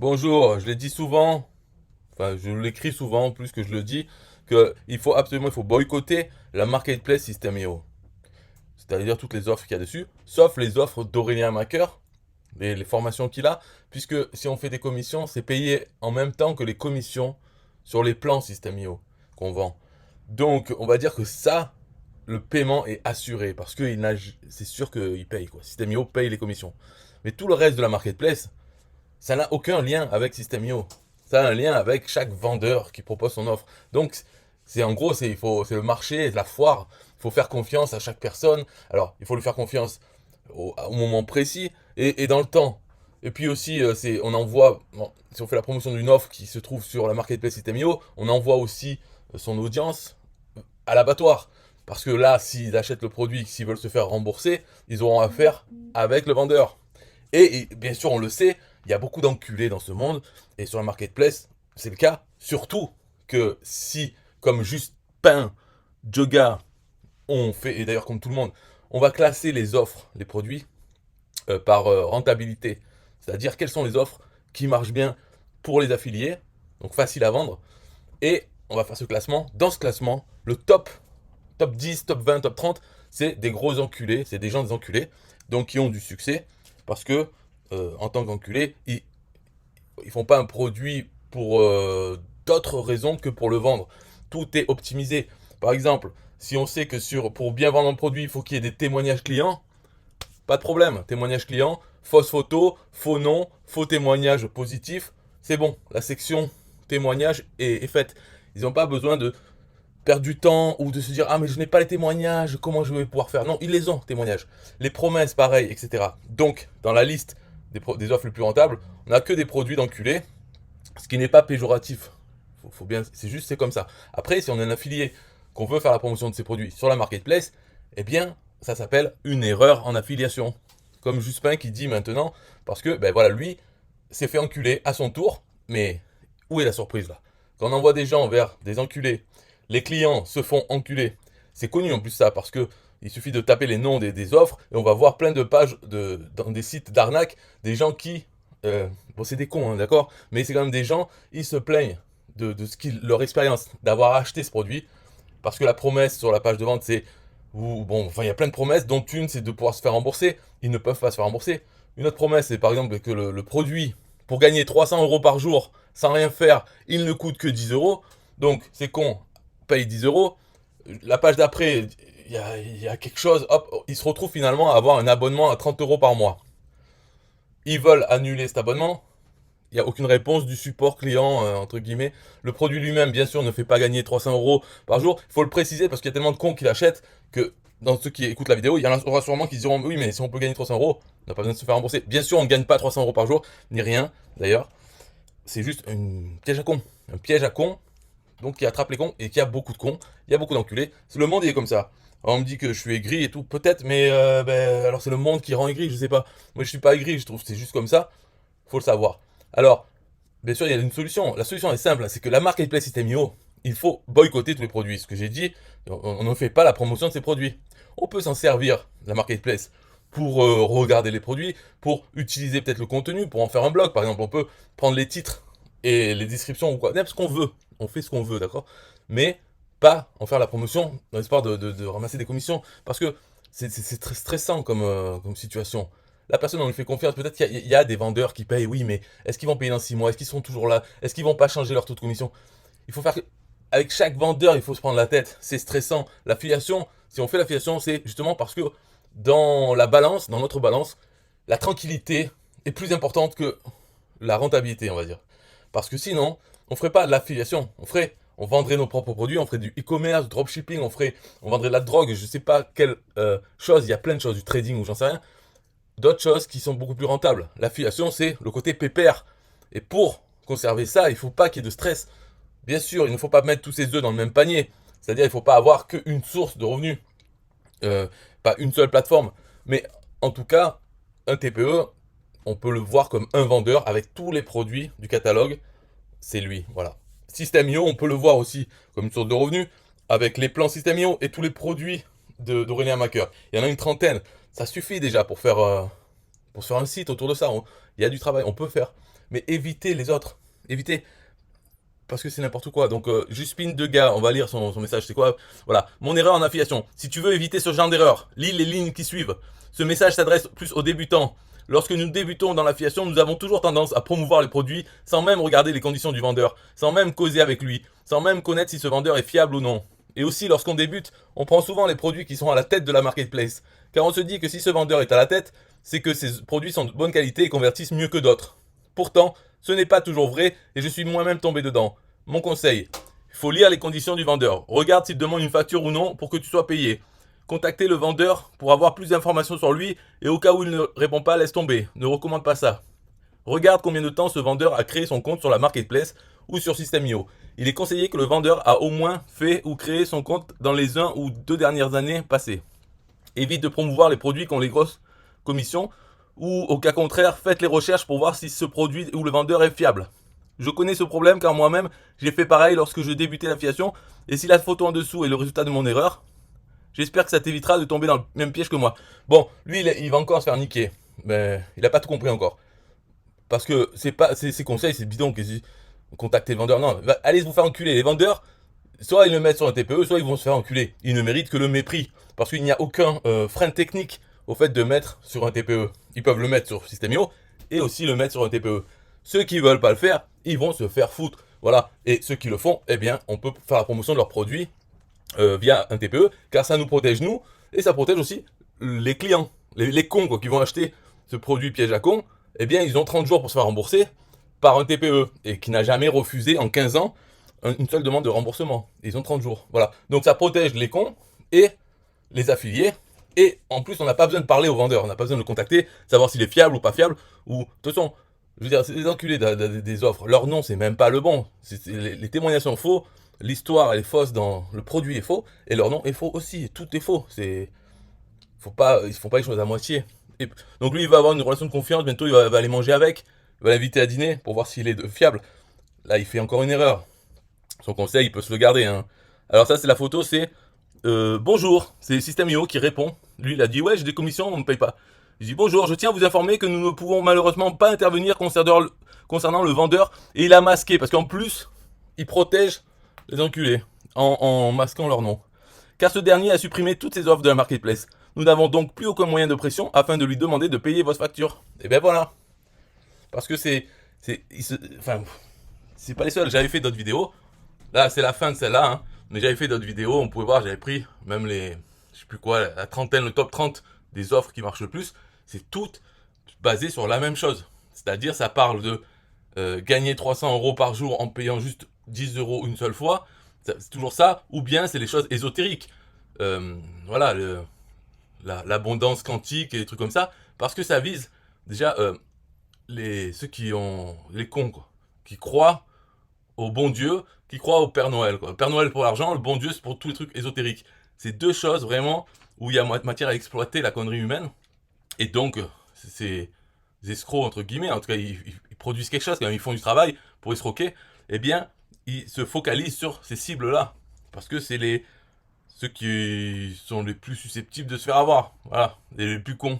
Bonjour, je l'ai dit souvent, enfin je l'écris souvent plus que je le dis, que il faut boycotter la marketplace System.io. C'est-à-dire toutes les offres qu'il y a dessus, sauf les offres d'Aurélien Macker, les formations qu'il a, puisque si on fait des commissions, c'est payé en même temps que les commissions sur les plans System.io qu'on vend. Donc on va dire que ça, le paiement est assuré, parce que c'est sûr qu'il paye, quoi. System.io paye les commissions. Mais tout le reste de la marketplace, ça n'a aucun lien avec System.io. Ça a un lien avec chaque vendeur qui propose son offre. Donc, c'est en gros, c'est le marché, la foire. Il faut faire confiance à chaque personne. Alors, il faut lui faire confiance au moment précis et dans le temps. Et puis aussi, bon, si on fait la promotion d'une offre qui se trouve sur la marketplace System.io, on envoie aussi son audience à l'abattoir. Parce que là, s'ils achètent le produit, s'ils veulent se faire rembourser, ils auront affaire avec le vendeur. Et bien sûr, on le sait, il y a beaucoup d'enculés dans ce monde, et sur la marketplace, c'est le cas. Surtout que si, comme juste pain, Joga, on fait, et d'ailleurs comme tout le monde, on va classer les offres, les produits, par rentabilité. C'est-à-dire quelles sont les offres qui marchent bien pour les affiliés, donc facile à vendre, et on va faire ce classement. Dans ce classement, le top 10, top 20, top 30, c'est des gros enculés, c'est des gens des enculés, donc qui ont du succès, parce que en tant qu'enculés, ils font pas un produit pour d'autres raisons que pour le vendre. Tout est optimisé. Par exemple, si on sait que pour bien vendre un produit, il faut qu'il y ait des témoignages clients, pas de problème. Témoignages clients, fausse photo, faux nom, faux témoignage positif, c'est bon. La section témoignage est faite. Ils n'ont pas besoin de perdre du temps ou de se dire ah mais je n'ai pas les témoignages, comment je vais pouvoir faire. Non, ils les ont, témoignages. Les promesses, pareil, etc. Donc, dans la liste des offres les plus rentables, on n'a que des produits d'enculés, ce qui n'est pas péjoratif. Faut bien, c'est juste, c'est comme ça. Après, si on est un affilié, qu'on veut faire la promotion de ces produits sur la marketplace, eh bien, ça s'appelle une erreur en affiliation. Comme Juspin qui dit maintenant, parce que, ben voilà, lui s'est fait enculer à son tour, mais où est la surprise là? Quand on envoie des gens vers des enculés, les clients se font enculer. C'est connu en plus ça, parce que il suffit de taper les noms des offres et on va voir plein de pages dans des sites d'arnaque, des gens qui bon, c'est des cons, hein, d'accord. Mais c'est quand même des gens, ils se plaignent leur expérience d'avoir acheté ce produit. Parce que la promesse sur la page de vente, c'est. Bon, enfin, il y a plein de promesses, dont une, c'est de pouvoir se faire rembourser. Ils ne peuvent pas se faire rembourser. Une autre promesse, c'est par exemple que le produit, pour gagner 300 euros par jour, sans rien faire, il ne coûte que 10 euros. Donc, c'est con, paye 10 euros. La page d'après, il y a quelque chose, hop, ils se retrouvent finalement à avoir un abonnement à 30 euros par mois. Ils veulent annuler cet abonnement, il n'y a aucune réponse du support client, entre guillemets. Le produit lui-même, bien sûr, ne fait pas gagner 300 euros par jour. Il faut le préciser parce qu'il y a tellement de cons qui l'achètent que dans ceux qui écoutent la vidéo, il y en aura sûrement qui se diront oui, mais si on peut gagner 300 euros, on n'a pas besoin de se faire rembourser. Bien sûr, on ne gagne pas 300 euros par jour, ni rien d'ailleurs. C'est juste un piège à cons. Un piège à cons, donc qui attrape les cons et qui a beaucoup de cons. Il y a beaucoup d'enculés. Le monde il est comme ça. Alors, on me dit que je suis aigri et tout, peut-être, mais alors c'est le monde qui rend aigri, je sais pas. Moi je suis pas aigri, je trouve que c'est juste comme ça. Faut le savoir. Alors, bien sûr, il y a une solution. La solution est simple, c'est que la marketplace System.io, il faut boycotter tous les produits. Ce que j'ai dit, on ne fait pas la promotion de ces produits. On peut s'en servir, la marketplace, pour regarder les produits, pour utiliser peut-être le contenu, pour en faire un blog. Par exemple, on peut prendre les titres et les descriptions ou quoi, ce qu'on veut. On fait ce qu'on veut, d'accord. Mais pas en faire la promotion dans l'espoir de ramasser des commissions. Parce que c'est très stressant comme situation. La personne, on lui fait confiance. Peut-être qu'il y a des vendeurs qui payent, oui, mais est-ce qu'ils vont payer dans 6 mois? Est-ce qu'ils sont toujours là? Est-ce qu'ils vont pas changer leur taux de commission? Il faut faire. Avec chaque vendeur, il faut se prendre la tête. C'est stressant. L'affiliation, si on fait l'affiliation, c'est justement parce que dans la balance, dans notre balance, la tranquillité est plus importante que la rentabilité, on va dire. Parce que sinon, on ferait pas de l'affiliation. On vendrait nos propres produits, on ferait du e-commerce, du dropshipping, on vendrait de la drogue, je sais pas quelle chose, il y a plein de choses, du trading ou j'en sais rien. D'autres choses qui sont beaucoup plus rentables. L'affiliation, c'est le côté pépère. Et pour conserver ça, il ne faut pas qu'il y ait de stress. Bien sûr, il ne faut pas mettre tous ses œufs dans le même panier. C'est-à-dire, il ne faut pas avoir qu'une source de revenus, pas une seule plateforme. Mais en tout cas, un TPE, on peut le voir comme un vendeur avec tous les produits du catalogue. C'est lui, voilà. System.io, on peut le voir aussi comme une source de revenus avec les plans System.io et tous les produits d'Aurélien Macker. Il y en a une trentaine. Ça suffit déjà pour faire pour se faire un site autour de ça. Il y a du travail, on peut faire. Mais évitez les autres. Évitez. Parce que c'est n'importe quoi. Donc, Juspin Degas, on va lire son message. C'est quoi? Voilà. Mon erreur en affiliation. Si tu veux éviter ce genre d'erreur, lis les lignes qui suivent. Ce message s'adresse plus aux débutants. Lorsque nous débutons dans l'affiliation, nous avons toujours tendance à promouvoir les produits sans même regarder les conditions du vendeur, sans même causer avec lui, sans même connaître si ce vendeur est fiable ou non. Et aussi, lorsqu'on débute, on prend souvent les produits qui sont à la tête de la marketplace. Car on se dit que si ce vendeur est à la tête, c'est que ces produits sont de bonne qualité et convertissent mieux que d'autres. Pourtant, ce n'est pas toujours vrai et je suis moi-même tombé dedans. Mon conseil, il faut lire les conditions du vendeur. Regarde s'il demande une facture ou non pour que tu sois payé. Contactez le vendeur pour avoir plus d'informations sur lui et au cas où il ne répond pas, laisse tomber. Ne recommande pas ça. Regarde combien de temps ce vendeur a créé son compte sur la marketplace ou sur System.io. Il est conseillé que le vendeur a au moins fait ou créé son compte dans les 1 ou 2 dernières années passées. Évite de promouvoir les produits qui ont les grosses commissions ou au cas contraire, faites les recherches pour voir si ce produit ou le vendeur est fiable. Je connais ce problème car moi-même, j'ai fait pareil lorsque je débutais l'affiliation et si la photo en dessous est le résultat de mon erreur, j'espère que ça t'évitera de tomber dans le même piège que moi. Bon, lui, il va encore se faire niquer. Mais il n'a pas tout compris encore. Parce que c'est pas, ses conseils, c'est bidon. Contacter le vendeur. Non, allez vous faire enculer. Les vendeurs, soit ils le mettent sur un TPE, soit ils vont se faire enculer. Ils ne méritent que le mépris. Parce qu'il n'y a aucun frein technique au fait de mettre sur un TPE. Ils peuvent le mettre sur System.io et aussi le mettre sur un TPE. Ceux qui veulent pas le faire, ils vont se faire foutre. Voilà. Et ceux qui le font, eh bien, on peut faire la promotion de leurs produits via un TPE, car ça nous protège nous, et ça protège aussi les clients, les cons quoi, qui vont acheter ce produit piège à con, eh bien ils ont 30 jours pour se faire rembourser par un TPE, et qui n'a jamais refusé en 15 ans une seule demande de remboursement. Ils ont 30 jours, voilà. Donc ça protège les cons et les affiliés, et en plus on n'a pas besoin de parler au vendeur, on n'a pas besoin de le contacter, savoir s'il est fiable ou pas fiable, ou de toute façon, je veux dire, c'est des enculés des offres, leur nom c'est même pas le bon, les témoignages sont faux, l'histoire elle est fausse, dans le produit est faux et leur nom est faux aussi. Tout est faux. Ils font pas les choses à moitié. Et, donc lui il va avoir une relation de confiance. Bientôt va aller manger avec, il va l'inviter à dîner pour voir s'il est fiable. Là il fait encore une erreur. Son conseil il peut se le garder. Hein. Alors ça c'est la photo, c'est bonjour, c'est System.io qui répond. Lui il a dit ouais j'ai des commissions, on me paye pas. Je dis bonjour, je tiens à vous informer que nous ne pouvons malheureusement pas intervenir concernant le vendeur, et il a masqué parce qu'en plus il protège les enculés, en masquant leur nom. Car ce dernier a supprimé toutes ses offres de la marketplace. Nous n'avons donc plus aucun moyen de pression afin de lui demander de payer votre facture. Et ben voilà. Parce que enfin, c'est pas les seuls. J'avais fait d'autres vidéos. Là, c'est la fin de celle-là, hein. Mais j'avais fait d'autres vidéos. On pouvait voir, j'avais pris même je sais plus quoi, la trentaine, le top 30 des offres qui marchent le plus. C'est toutes basées sur la même chose. C'est-à-dire, ça parle de gagner 300 € par jour en payant juste 10 € une seule fois, c'est toujours ça, ou bien c'est les choses ésotériques. Voilà, l'abondance quantique et des trucs comme ça, parce que ça vise déjà ceux qui ont les cons, quoi, qui croient au bon Dieu, qui croient au Père Noël. Quoi. Le Père Noël pour l'argent, le bon Dieu c'est pour tous les trucs ésotériques. C'est deux choses vraiment où il y a matière à exploiter la connerie humaine, et donc c'est des escrocs entre guillemets, en tout cas ils produisent quelque chose, quand même, ils font du travail pour escroquer, eh bien ils se focalisent sur ces cibles-là. Parce que c'est ceux qui sont les plus susceptibles de se faire avoir. Voilà, les plus cons.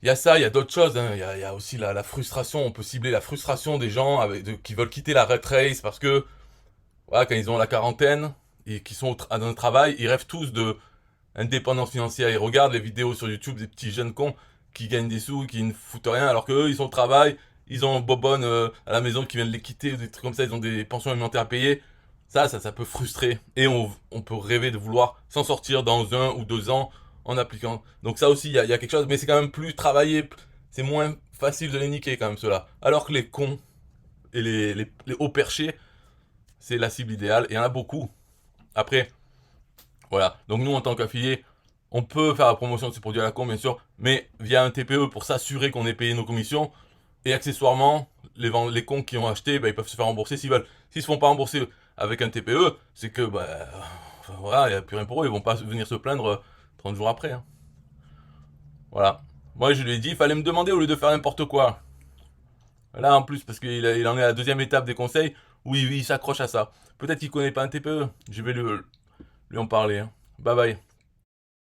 Il y a ça, il y a d'autres choses. Hein. Il y a aussi la frustration. On peut cibler la frustration des gens qui veulent quitter la rat race parce que, voilà, quand ils ont la quarantaine et qu'ils sont dans le travail, ils rêvent tous de indépendance financière. Ils regardent les vidéos sur YouTube des petits jeunes cons qui gagnent des sous, qui ne foutent rien, alors qu'eux, ils sont au travail, ils ont un bobonne à la maison qui vient de les quitter, des trucs comme ça, ils ont des pensions alimentaires à payer. Ça peut frustrer. Et on peut rêver de vouloir s'en sortir dans 1 ou 2 ans en appliquant. Donc ça aussi, il y a quelque chose, mais c'est quand même plus travaillé, c'est moins facile de les niquer quand même ceux-là. Alors que les cons et les hauts perchés, c'est la cible idéale, et il y en a beaucoup. Après, voilà. Donc nous, en tant qu'affiliés, on peut faire la promotion de ces produits à la con, bien sûr, mais via un TPE pour s'assurer qu'on ait payé nos commissions. Et accessoirement, les cons qui ont acheté, bah, ils peuvent se faire rembourser s'ils veulent. S'ils se font pas rembourser avec un TPE, c'est que, bah, enfin, voilà, il n'y a plus rien pour eux. Ils vont pas venir se plaindre 30 jours après. Hein. Voilà. Moi, je lui ai dit, il fallait me demander au lieu de faire n'importe quoi. Là, en plus, parce qu'il en est à la deuxième étape des conseils, où il s'accroche à ça. Peut-être qu'il connaît pas un TPE. Je vais lui en parler. Hein. Bye bye.